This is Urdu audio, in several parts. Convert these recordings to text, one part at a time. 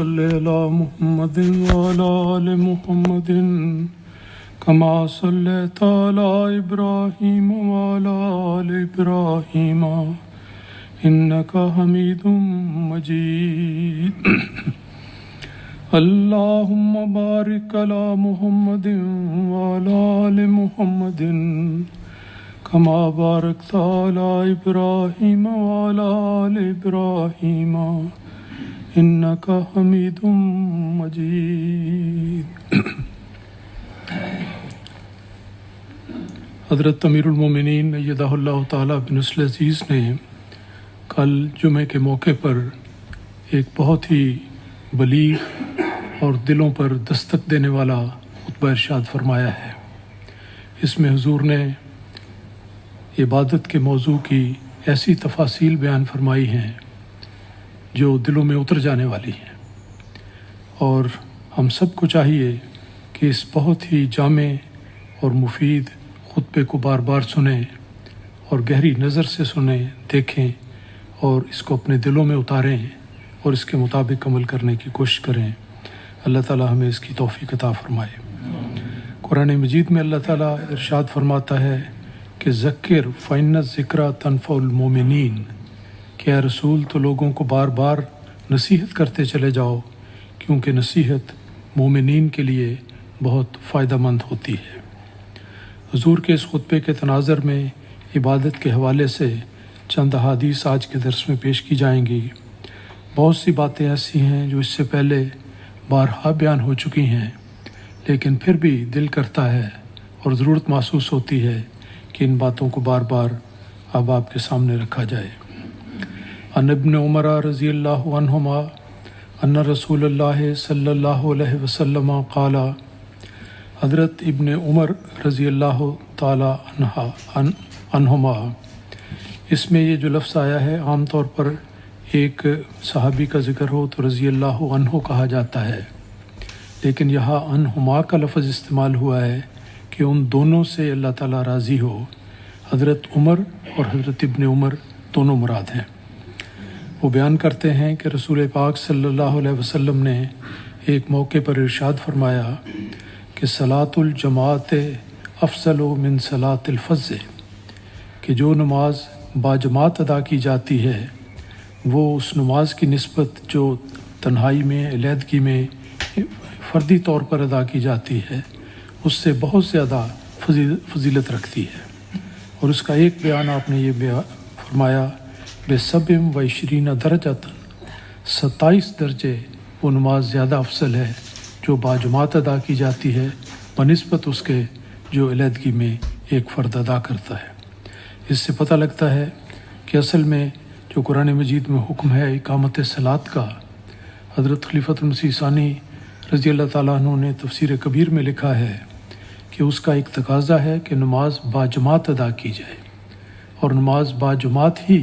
صلی علی محمد وعلی آل محمد کما صلیت علی ابراہیم وعلی آل ابراہیم انک حمید مجید اللہم بارک علی محمد وعلی آل محمد کما بارکت علی ابراہیم وعلی آل ابراہیم انک حمید مجید۔ حضرت امیر المومنین ایدہ اللہ تعالیٰ بن نصر عزیز نے کل جمعہ کے موقع پر ایک بہت ہی بلیغ اور دلوں پر دستک دینے والا خطبہ ارشاد فرمایا ہے۔ اس میں حضور نے عبادت کے موضوع کی ایسی تفاصیل بیان فرمائی ہیں جو دلوں میں اتر جانے والی ہیں، اور ہم سب کو چاہیے کہ اس بہت ہی جامع اور مفید خطبے کو بار بار سنیں اور گہری نظر سے سنیں، دیکھیں اور اس کو اپنے دلوں میں اتاریں اور اس کے مطابق عمل کرنے کی کوشش کریں۔ اللہ تعالی ہمیں اس کی توفیق عطا فرمائے۔ قرآن مجید میں اللہ تعالی ارشاد فرماتا ہے کہ ذکر فإن الذکریٰ تنفع المؤمنین، کہ اے رسول تو لوگوں کو بار بار نصیحت کرتے چلے جاؤ، کیونکہ نصیحت مومنین کے لیے بہت فائدہ مند ہوتی ہے۔ حضور کے اس خطبے کے تناظر میں عبادت کے حوالے سے چند احادیث آج کے درس میں پیش کی جائیں گی۔ بہت سی باتیں ایسی ہیں جو اس سے پہلے بارہا بیان ہو چکی ہیں، لیکن پھر بھی دل کرتا ہے اور ضرورت محسوس ہوتی ہے کہ ان باتوں کو بار بار اب آپ کے سامنے رکھا جائے۔ عن ابن عمر رضی اللہ عنہما ان رسول اللہ صلی اللہ علیہ وسلم قال، حضرت ابن عمر رضی اللہ تعالی عنہما، اس میں یہ جو لفظ آیا ہے عام طور پر ایک صحابی کا ذکر ہو تو رضی اللہ عنہ کہا جاتا ہے، لیکن یہاں عنہما کا لفظ استعمال ہوا ہے کہ ان دونوں سے اللہ تعالیٰ راضی ہو۔ حضرت عمر اور حضرت ابن عمر دونوں مراد ہیں۔ وہ بیان کرتے ہیں کہ رسول پاک صلی اللہ علیہ وسلم نے ایک موقع پر ارشاد فرمایا کہ صلاۃ الجماعت افضل من صلاۃ الفض، کہ جو نماز باجماعت ادا کی جاتی ہے وہ اس نماز کی نسبت جو تنہائی میں علیحدگی میں فردی طور پر ادا کی جاتی ہے اس سے بہت زیادہ فضیلت رکھتی ہے۔ اور اس کا ایک بیان آپ نے یہ فرمایا بسبع و عشرین درجۃ، 27 درجے وہ نماز زیادہ افضل ہے جو باجماعت ادا کی جاتی ہے بنسبت اس کے جو علیحدگی میں ایک فرد ادا کرتا ہے۔ اس سے پتہ لگتا ہے کہ اصل میں جو قرآن مجید میں حکم ہے اقامت صلاۃ کا، حضرت خلیفۃ المسیح ثانی رضی اللہ تعالیٰ عنہ نے تفسیر کبیر میں لکھا ہے کہ اس کا ایک تقاضا ہے کہ نماز باجماعت ادا کی جائے، اور نماز باجماعت ہی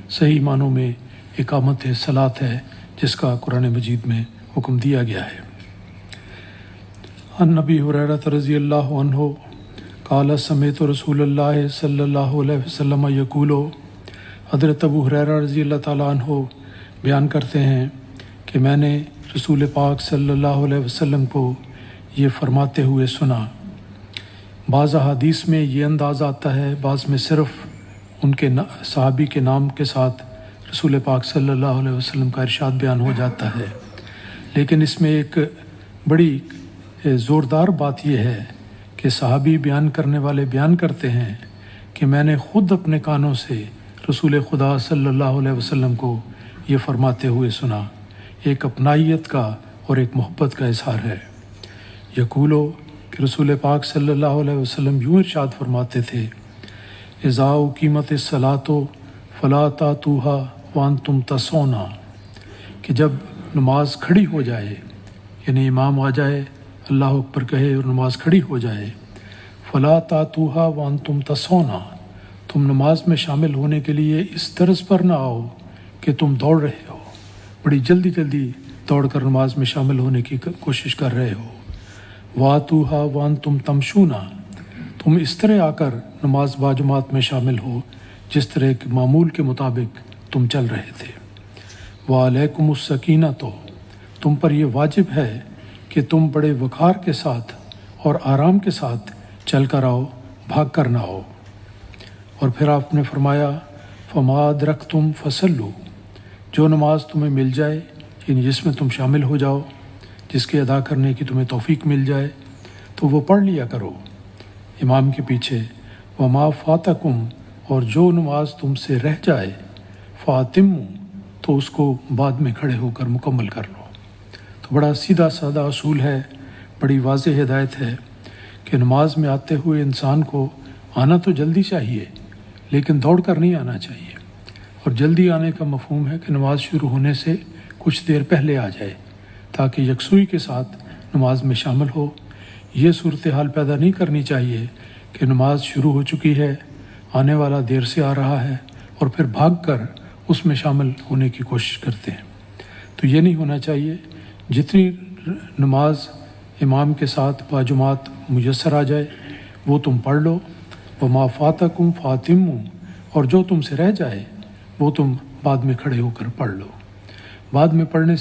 صحیح معنوں میں اقامت صلاۃ ہے جس کا قرآن مجید میں حکم دیا گیا ہے۔ عن ابی ہریرہ رضی اللہ عنہ قال سمعت رسول اللہ صلی اللہ علیہ وسلم یقول، حضرت ابو ہریرہ رضی اللہ تعالیٰ عنہ بیان کرتے ہیں کہ میں نے رسول پاک صلی اللہ علیہ وسلم کو یہ فرماتے ہوئے سنا۔ بعض احادیث میں یہ انداز آتا ہے، بعض میں صرف ان کے صحابی کے نام کے ساتھ رسول پاک صلی اللہ علیہ وسلم کا ارشاد بیان ہو جاتا ہے، لیکن اس میں ایک بڑی زوردار بات یہ ہے کہ صحابی بیان کرنے والے بیان کرتے ہیں کہ میں نے خود اپنے کانوں سے رسول خدا صلی اللہ علیہ وسلم کو یہ فرماتے ہوئے سنا۔ ایک اپنائیت کا اور ایک محبت کا اظہار ہے۔ یقولو کہ رسول پاک صلی اللہ علیہ وسلم یوں ارشاد فرماتے تھے، اذا اقیمت الصلاۃ فلا تاتوها وانتم تسعون، کہ جب نماز کھڑی ہو جائے، یعنی امام آ جائے، اللہ اکبر کہے اور نماز کھڑی ہو جائے، فلا تاتوها وانتم تسعون، تم نماز میں شامل ہونے کے لیے اس طرز پر نہ آؤ کہ تم دوڑ رہے ہو، بڑی جلدی دوڑ کر نماز میں شامل ہونے کی کوشش کر رہے ہو۔ واتوها وانتم تمشون، تم اس طرح آ کر نماز باجماعت میں شامل ہو جس طرح کے معمول کے مطابق تم چل رہے تھے۔ وعلیکم السکینہ، تو تم پر یہ واجب ہے کہ تم بڑے وقار کے ساتھ اور آرام کے ساتھ چل کر آؤ، بھاگ کر نہ آؤ۔ اور پھر آپ نے فرمایا فما ادرکتم فصلوا، جو نماز تمہیں مل جائے، یعنی جس میں تم شامل ہو جاؤ، جس کے ادا کرنے کی تمہیں توفیق مل جائے تو وہ پڑھ لیا کرو امام کے پیچھے۔ وما فاتکم، اور جو نماز تم سے رہ جائے، فاتموا، تو اس کو بعد میں کھڑے ہو کر مکمل کر لو۔ تو بڑا سیدھا سادہ اصول ہے، بڑی واضح ہدایت ہے کہ نماز میں آتے ہوئے انسان کو آنا تو جلدی چاہیے، لیکن دوڑ کر نہیں آنا چاہیے۔ اور جلدی آنے کا مفہوم ہے کہ نماز شروع ہونے سے کچھ دیر پہلے آ جائے تاکہ یکسوئی کے ساتھ نماز میں شامل ہو۔ یہ صورتحال پیدا نہیں کرنی چاہیے کہ نماز شروع ہو چکی ہے، آنے والا دیر سے آ رہا ہے اور پھر بھاگ کر اس میں شامل ہونے کی کوشش کرتے ہیں۔ تو یہ نہیں ہونا چاہیے۔ جتنی نماز امام کے ساتھ باجماعت میسر آ جائے وہ تم پڑھ لو۔ وما فاتکم فاتموا، اور جو تم سے رہ جائے وہ تم بعد میں کھڑے ہو کر پڑھ لو۔ بعد میں پڑھنے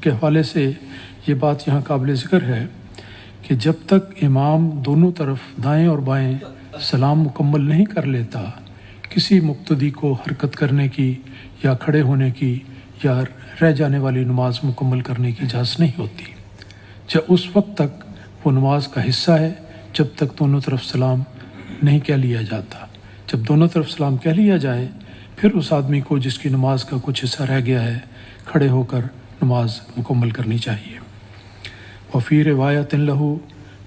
کے حوالے سے یہ بات یہاں قابل ذکر ہے کہ جب تک امام دونوں طرف دائیں اور بائیں سلام مکمل نہیں کر لیتا، کسی مقتدی کو حرکت کرنے کی یا کھڑے ہونے کی یا رہ جانے والی نماز مکمل کرنے کی اجازت نہیں ہوتی۔ جب اس وقت تک وہ نماز کا حصہ ہے جب تک دونوں طرف سلام نہیں کہہ لیا جاتا۔ جب دونوں طرف سلام کہہ لیا جائے پھر اس آدمی کو جس کی نماز کا کچھ حصہ رہ گیا ہے کھڑے ہو کر نماز مکمل کرنی چاہیے۔ وفی روایت لہو،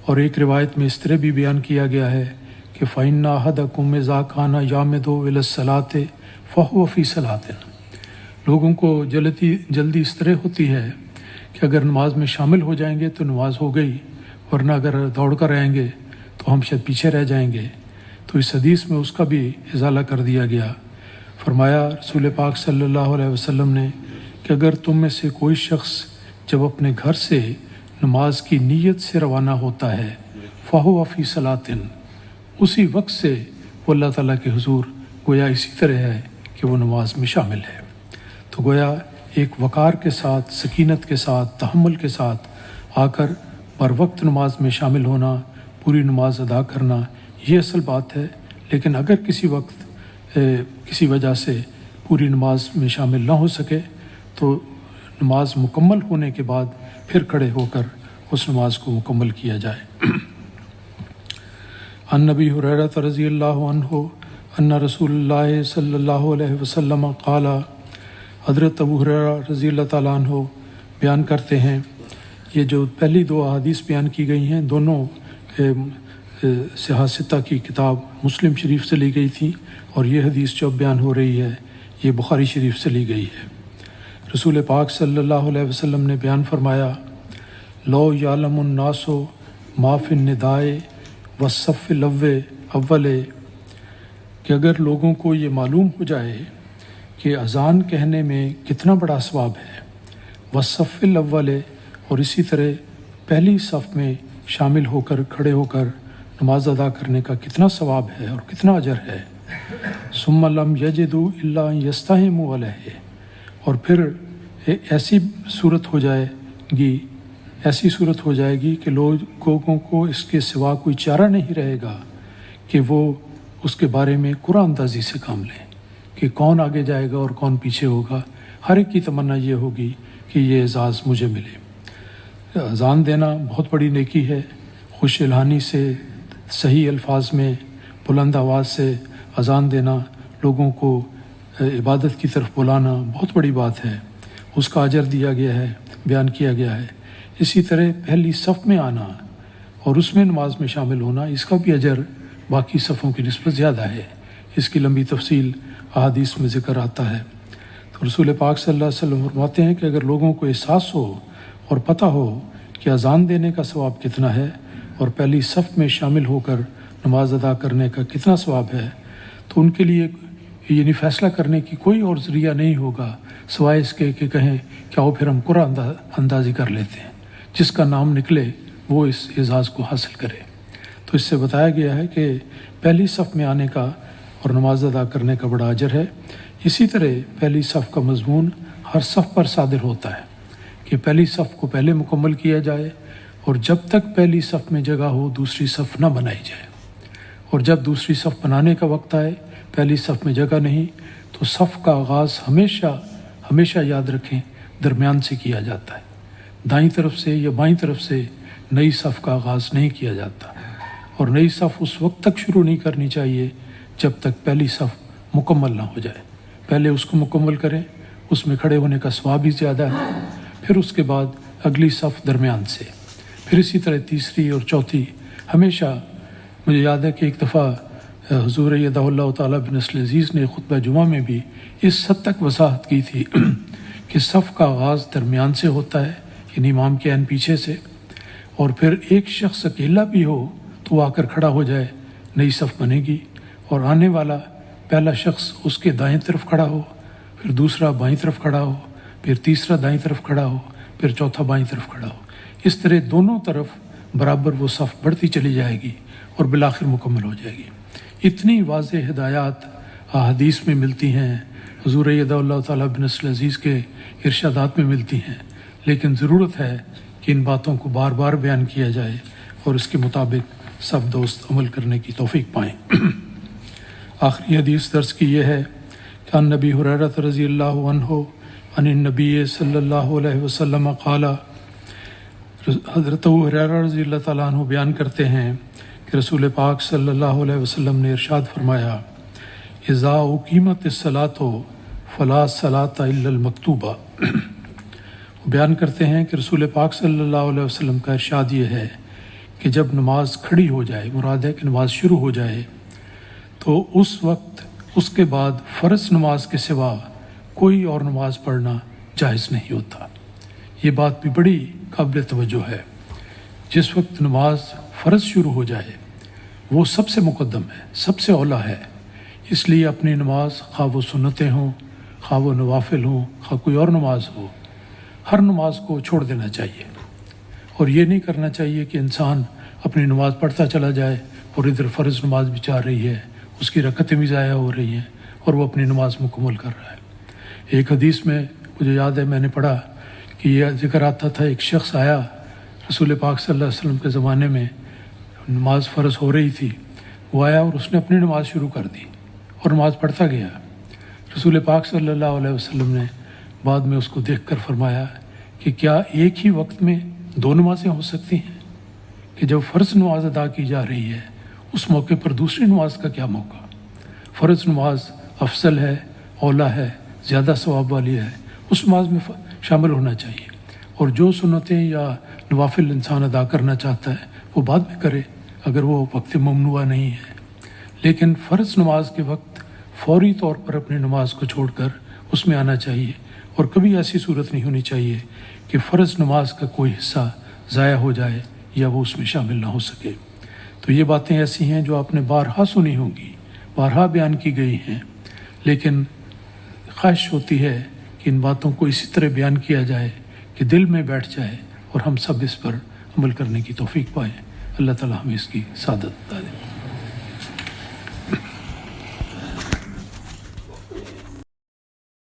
اور ایک روایت میں اس طرح بھی بیان کیا گیا ہے کہ فَإِنَّ أَحَدَكُمْ إِذَا كَانَ يَعْمِدُ إِلَى الصَّلَاةِ فَهُوَ فِي صَلَاةٍ، لوگوں کو جلدی اس طرح ہوتی ہے کہ اگر نماز میں شامل ہو جائیں گے تو نماز ہو گئی، ورنہ اگر دوڑ کر رہیں گے تو ہم شاید پیچھے رہ جائیں گے۔ تو اس حدیث میں اس کا بھی ازالہ کر دیا گیا۔ فرمایا رسول پاک صلی اللہ علیہ وسلم نے کہ اگر تم میں سے کوئی شخص جب اپنے گھر سے نماز کی نیت سے روانہ ہوتا ہے فَهُوَ فِي صَلَاةٍ، اسی وقت سے وہ اللہ تعالیٰ کے حضور گویا اسی طرح ہے کہ وہ نماز میں شامل ہے۔ تو گویا ایک وقار کے ساتھ، سکینت کے ساتھ، تحمل کے ساتھ آ کر بر وقت نماز میں شامل ہونا، پوری نماز ادا کرنا، یہ اصل بات ہے۔ لیکن اگر کسی وقت کسی وجہ سے پوری نماز میں شامل نہ ہو سکے تو نماز مکمل ہونے کے بعد پھر کھڑے ہو کر اس نماز کو مکمل کیا جائے۔ عن ابی ہریرہ رضی اللہ عنہ ان رسول اللہ صلی اللہ علیہ وسلم قال، حضرت ابو ہریرہ رضی اللہ تعالیٰ عنہ بیان کرتے ہیں، یہ جو پہلی دو احادیث بیان کی گئی ہیں دونوں سیاستہ کی کتاب مسلم شریف سے لی گئی تھی، اور یہ حدیث جو بیان ہو رہی ہے یہ بخاری شریف سے لی گئی ہے۔ رسول پاک صلی اللہ علیہ وسلم نے بیان فرمایا، لو یعلم الناس ما فی الندائے والصف الاول، کہ اگر لوگوں کو یہ معلوم ہو جائے کہ اذان کہنے میں کتنا بڑا ثواب ہے، والصف الاول، اور اسی طرح پہلی صف میں شامل ہو کر کھڑے ہو کر نماز ادا کرنے کا کتنا ثواب ہے اور کتنا اجر ہے، ثم لم یجدوا الا ان یستہموا علیہ، اور پھر ایسی صورت ہو جائے گی کہ لوگوں کو اس کے سوا کوئی چارہ نہیں رہے گا کہ وہ اس کے بارے میں قرآن اندازی سے کام لیں کہ کون آگے جائے گا اور کون پیچھے ہوگا۔ ہر ایک کی تمنا یہ ہوگی کہ یہ اعزاز مجھے ملے۔ اذان دینا بہت بڑی نیکی ہے، خوش الحانی سے، صحیح الفاظ میں، بلند آواز سے اذان دینا، لوگوں کو عبادت کی طرف بلانا بہت بڑی بات ہے، اس کا اجر دیا گیا ہے، بیان کیا گیا ہے۔ اسی طرح پہلی صف میں آنا اور اس میں نماز میں شامل ہونا، اس کا بھی اجر باقی صفوں کی نسبت زیادہ ہے۔ اس کی لمبی تفصیل احادیث میں ذکر آتا ہے۔ تو رسول پاک صلی اللہ علیہ وسلم فرماتے ہیں کہ اگر لوگوں کو احساس ہو اور پتہ ہو کہ اذان دینے کا ثواب کتنا ہے اور پہلی صف میں شامل ہو کر نماز ادا کرنے کا کتنا ثواب ہے، تو ان کے لیے یعنی فیصلہ کرنے کی کوئی اور ذریعہ نہیں ہوگا سوائے اس کے کہ کہیں کہ آؤ پھر ہم قرآن اندازی کر لیتے ہیں، جس کا نام نکلے وہ اس اعزاز کو حاصل کرے۔ تو اس سے بتایا گیا ہے کہ پہلی صف میں آنے کا اور نماز ادا کرنے کا بڑا اجر ہے۔ اسی طرح پہلی صف کا مضمون ہر صف پر صادر ہوتا ہے کہ کہ پہلی صف کو پہلے مکمل کیا جائے، اور جب تک پہلی صف میں جگہ ہو دوسری صف نہ بنائی جائے، اور جب دوسری صف بنانے کا وقت آئے پہلی صف میں جگہ نہیں تو صف کا آغاز ہمیشہ یاد رکھیں درمیان سے کیا جاتا ہے، دائیں طرف سے یا بائیں طرف سے نئی صف کا آغاز نہیں کیا جاتا، اور نئی صف اس وقت تک شروع نہیں کرنی چاہیے جب تک پہلی صف مکمل نہ ہو جائے۔ پہلے اس کو مکمل کریں، اس میں کھڑے ہونے کا ثواب بھی زیادہ ہے، پھر اس کے بعد اگلی صف درمیان سے، پھر اسی طرح تیسری اور چوتھی۔ ہمیشہ مجھے یاد ہے کہ ایک دفعہ حضور ایدہ اللہ تعالیٰ بن نصر عزیز نے خطبہ جمعہ میں بھی اس حد تک وضاحت کی تھی کہ صف کا آغاز درمیان سے ہوتا ہے، یعنی امام کے عین پیچھے سے، اور پھر ایک شخص اکیلا بھی ہو تو وہ آ کر کھڑا ہو جائے، نئی صف بنے گی، اور آنے والا پہلا شخص اس کے دائیں طرف کھڑا ہو، پھر دوسرا بائیں طرف کھڑا ہو، پھر تیسرا دائیں طرف کھڑا ہو، پھر چوتھا بائیں طرف کھڑا ہو۔ اس طرح دونوں طرف برابر وہ صف بڑھتی چلی جائے گی اور بالآخر مکمل ہو جائے گی۔ اتنی واضح ہدایات احادیث میں ملتی ہیں، حضور ایدہ اللہ تعالیٰ بن نصر عزیز کے ارشادات میں ملتی ہیں، لیکن ضرورت ہے کہ ان باتوں کو بار بار بیان کیا جائے اور اس کے مطابق سب دوست عمل کرنے کی توفیق پائیں۔ آخری حدیث درس کی یہ ہے کہ عن نبی ہریرہ رضی اللہ عنہ عن النبی صلی اللہ علیہ وسلم قال، حضرت ابو ہریرہ رضی اللہ تعالیٰ عنہ بیان کرتے ہیں کہ رسول پاک صلی اللہ علیہ وسلم نے ارشاد فرمایا، اذا اقیمت الصلاۃ فلا صلاۃ الا المکتوبہ۔ بیان کرتے ہیں کہ رسول پاک صلی اللہ علیہ وسلم کا ارشاد یہ ہے کہ جب نماز کھڑی ہو جائے، مراد ہے کہ نماز شروع ہو جائے، تو اس وقت اس کے بعد فرض نماز کے سوا کوئی اور نماز پڑھنا جائز نہیں ہوتا۔ یہ بات بھی بڑی قابل توجہ ہے۔ جس وقت نماز فرض شروع ہو جائے وہ سب سے مقدم ہے، سب سے اولیٰ ہے، اس لیے اپنی نماز خواہ و سنتیں ہوں، خواہ و نوافل ہوں، خواہ کوئی اور نماز ہو، ہر نماز کو چھوڑ دینا چاہیے، اور یہ نہیں کرنا چاہیے کہ انسان اپنی نماز پڑھتا چلا جائے اور ادھر فرض نماز بھی چاہ رہی ہے، اس کی رکعتیں بھی ضائع ہو رہی ہیں اور وہ اپنی نماز مکمل کر رہا ہے۔ ایک حدیث میں مجھے یاد ہے میں نے پڑھا کہ یہ ذکر آتا تھا، ایک شخص آیا رسول پاک صلی اللہ علیہ وسلم کے زمانے میں، نماز فرض ہو رہی تھی، وہ آیا اور اس نے اپنی نماز شروع کر دی اور نماز پڑھتا گیا۔ رسول پاک صلی اللہ علیہ وسلم نے بعد میں اس کو دیکھ کر فرمایا کہ کیا ایک ہی وقت میں دو نمازیں ہو سکتی ہیں؟ کہ جب فرض نماز ادا کی جا رہی ہے اس موقع پر دوسری نماز کا کیا موقع؟ فرض نماز افضل ہے، اولیٰ ہے، زیادہ ثواب والی ہے، اس نماز میں شامل ہونا چاہیے، اور جو سنتیں یا نوافل انسان ادا کرنا چاہتا ہے وہ بعد میں کرے اگر وہ وقت ممنوع نہیں ہے، لیکن فرض نماز کے وقت فوری طور پر اپنی نماز کو چھوڑ کر اس میں آنا چاہیے، اور کبھی ایسی صورت نہیں ہونی چاہیے کہ فرض نماز کا کوئی حصہ ضائع ہو جائے یا وہ اس میں شامل نہ ہو سکے۔ تو یہ باتیں ایسی ہیں جو آپ نے بارہا سنی ہوں گی، بارہا بیان کی گئی ہیں، لیکن خواہش ہوتی ہے کہ ان باتوں کو اسی طرح بیان کیا جائے کہ دل میں بیٹھ جائے اور ہم سب اس پر عمل کرنے کی توفیق پائیں۔ اللہ تعالیٰ ہمیں اس کی سعادت عطا دے۔